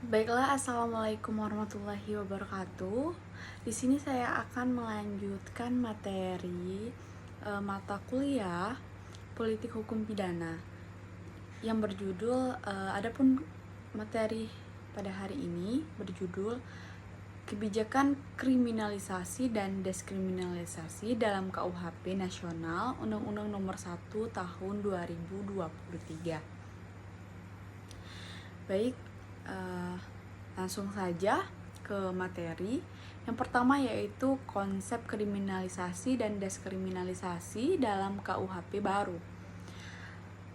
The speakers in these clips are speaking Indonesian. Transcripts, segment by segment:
Baiklah, assalamualaikum warahmatullahi wabarakatuh. Di sini saya akan melanjutkan materi mata kuliah Politik Hukum Pidana yang berjudul adapun materi pada hari ini berjudul Kebijakan Kriminalisasi dan Deskriminalisasi dalam KUHP Nasional Undang-Undang Nomor 1 Tahun 2023. Baik, langsung saja ke materi. Yang pertama yaitu konsep kriminalisasi dan deskriminalisasi dalam KUHP baru.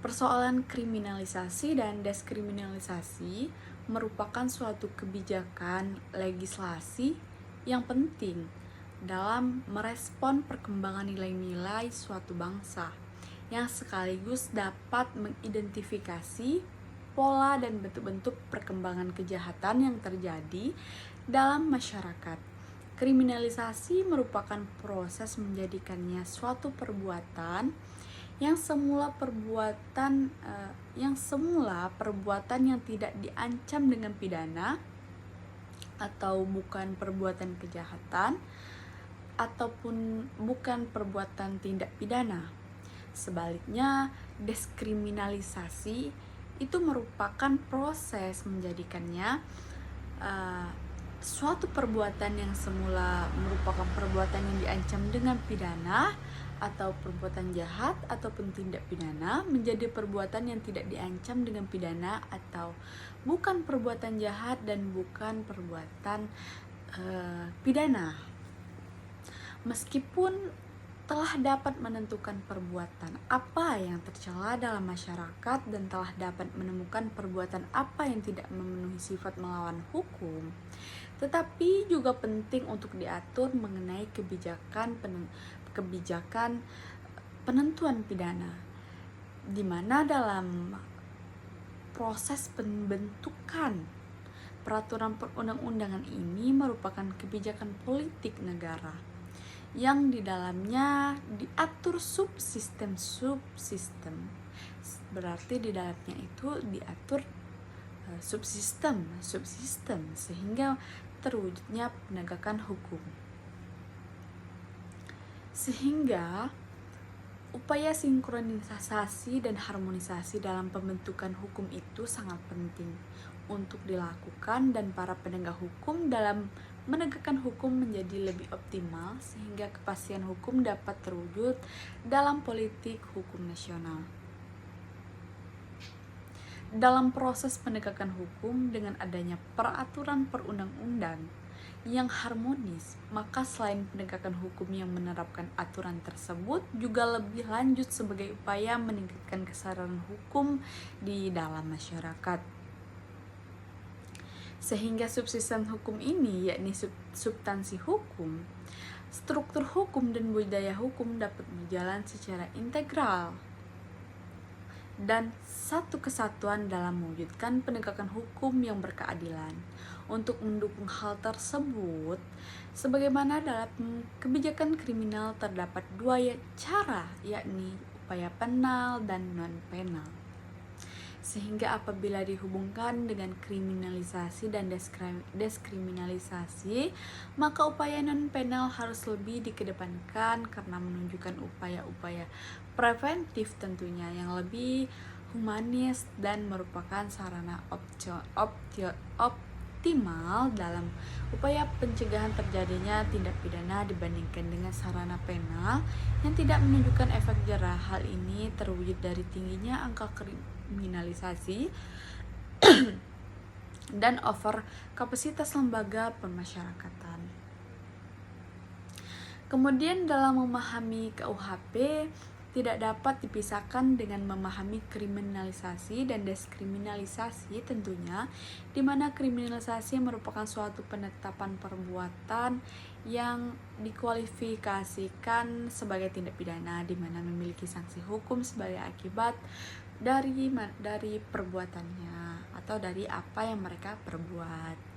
Persoalan kriminalisasi dan deskriminalisasi merupakan suatu kebijakan legislasi yang penting dalam merespon perkembangan nilai-nilai suatu bangsa yang sekaligus dapat mengidentifikasi pola dan bentuk-bentuk perkembangan kejahatan yang terjadi dalam masyarakat. Kriminalisasi merupakan proses menjadikannya suatu perbuatan yang semula perbuatan yang tidak diancam dengan pidana atau bukan perbuatan kejahatan ataupun bukan perbuatan tindak pidana. Sebaliknya, deskriminalisasi itu merupakan proses menjadikannya suatu perbuatan yang semula merupakan perbuatan yang diancam dengan pidana atau perbuatan jahat ataupun tindak pidana menjadi perbuatan yang tidak diancam dengan pidana atau bukan perbuatan jahat dan bukan perbuatan pidana. Meskipun telah dapat menentukan perbuatan apa yang tercela dalam masyarakat dan telah dapat menemukan perbuatan apa yang tidak memenuhi sifat melawan hukum, tetapi juga penting untuk diatur mengenai kebijakan penentuan pidana, di mana dalam proses pembentukan peraturan perundang-undangan ini merupakan kebijakan politik negara yang di dalamnya diatur subsistem. Berarti di dalamnya itu diatur subsistem sehingga terwujudnya penegakan hukum. Sehingga upaya sinkronisasi dan harmonisasi dalam pembentukan hukum itu sangat penting untuk dilakukan dan para penegak hukum dalam menegakkan hukum menjadi lebih optimal sehingga kepastian hukum dapat terwujud dalam politik hukum nasional. Dalam proses penegakan hukum dengan adanya peraturan perundang-undang yang harmonis, maka selain penegakan hukum yang menerapkan aturan tersebut juga lebih lanjut sebagai upaya meningkatkan kesadaran hukum di dalam masyarakat. Sehingga subsistem hukum ini, yakni substansi hukum, struktur hukum dan budaya hukum dapat berjalan secara integral dan satu kesatuan dalam mewujudkan penegakan hukum yang berkeadilan. Untuk mendukung hal tersebut, sebagaimana dalam kebijakan kriminal terdapat dua cara, yakni upaya penal dan non-penal. Sehingga apabila dihubungkan dengan kriminalisasi dan deskriminalisasi, maka upaya non-penal harus lebih dikedepankan karena menunjukkan upaya-upaya preventif tentunya yang lebih humanis dan merupakan sarana optimal dalam upaya pencegahan terjadinya tindak pidana dibandingkan dengan sarana penal yang tidak menunjukkan efek jerah. Hal ini terwujud dari tingginya angka kriminalisasi dan over kapasitas lembaga pemasyarakatan. Kemudian dalam memahami KUHP tidak dapat dipisahkan dengan memahami kriminalisasi dan deskriminalisasi tentunya, di mana kriminalisasi merupakan suatu penetapan perbuatan yang dikualifikasikan sebagai tindak pidana di mana memiliki sanksi hukum sebagai akibat dari perbuatannya atau dari apa yang mereka perbuat.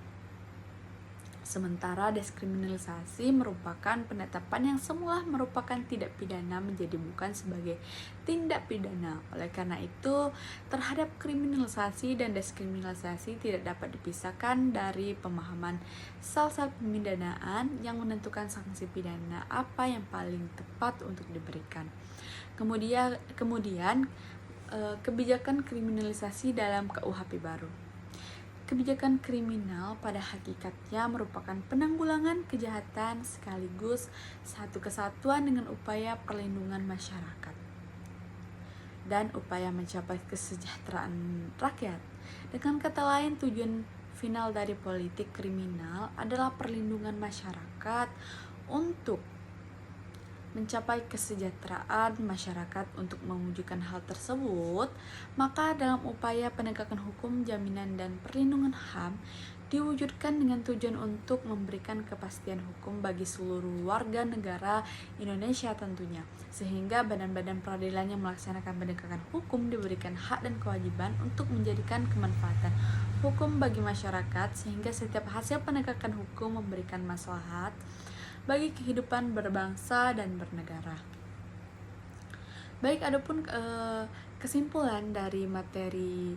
Sementara deskriminalisasi merupakan penetapan yang semula merupakan tindak pidana menjadi bukan sebagai tindak pidana. Oleh karena itu, terhadap kriminalisasi dan deskriminalisasi tidak dapat dipisahkan dari pemahaman sel-sel pemidanaan yang menentukan sanksi pidana apa yang paling tepat untuk diberikan. Kemudian kebijakan kriminalisasi dalam KUHP baru. Kebijakan kriminal pada hakikatnya merupakan penanggulangan kejahatan sekaligus satu kesatuan dengan upaya perlindungan masyarakat dan upaya mencapai kesejahteraan rakyat. Dengan kata lain, tujuan final dari politik kriminal adalah perlindungan masyarakat untuk mencapai kesejahteraan masyarakat. Untuk mewujudkan hal tersebut, maka dalam upaya penegakan hukum, jaminan dan perlindungan HAM diwujudkan dengan tujuan untuk memberikan kepastian hukum bagi seluruh warga negara Indonesia tentunya, sehingga badan-badan peradilan yang melaksanakan penegakan hukum diberikan hak dan kewajiban untuk menjadikan kemanfaatan hukum bagi masyarakat, sehingga setiap hasil penegakan hukum memberikan maslahat bagi kehidupan berbangsa dan bernegara. Baik, adapun kesimpulan dari materi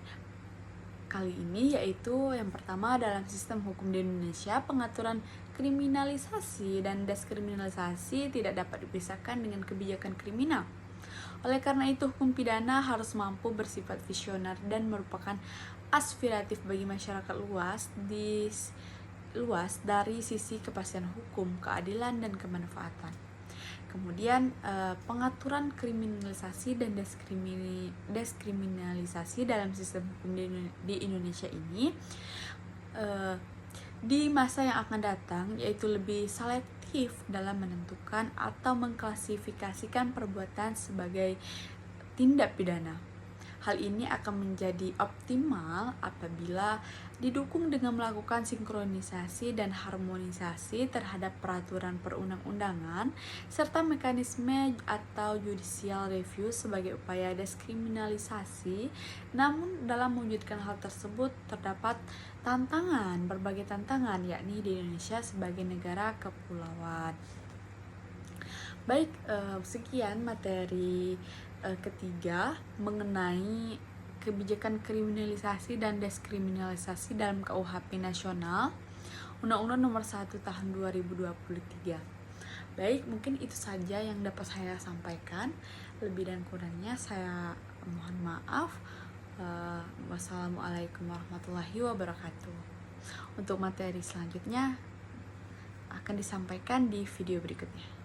kali ini yaitu yang pertama, dalam sistem hukum di Indonesia pengaturan kriminalisasi dan deskriminalisasi tidak dapat dipisahkan dengan kebijakan kriminal. Oleh karena itu, hukum pidana harus mampu bersifat visioner dan merupakan aspiratif bagi masyarakat luas dari sisi kepastian hukum, keadilan, dan kemanfaatan. Kemudian pengaturan kriminalisasi dan deskriminalisasi dalam sistem hukum di Indonesia ini di masa yang akan datang yaitu lebih selektif dalam menentukan atau mengklasifikasikan perbuatan sebagai tindak pidana. Hal ini akan menjadi optimal apabila didukung dengan melakukan sinkronisasi dan harmonisasi terhadap peraturan perundang-undangan serta mekanisme atau judicial review sebagai upaya deskriminalisasi. Namun dalam mewujudkan hal tersebut terdapat berbagai tantangan, yakni di Indonesia sebagai negara kepulauan. Baik, sekian materi ketiga mengenai kebijakan kriminalisasi dan deskriminalisasi dalam KUHP nasional Undang-Undang Nomor 1 Tahun 2023. Baik, mungkin itu saja yang dapat saya sampaikan. Lebih dan kurangnya saya mohon maaf. Wassalamualaikum warahmatullahi wabarakatuh. Untuk materi selanjutnya akan disampaikan di video berikutnya.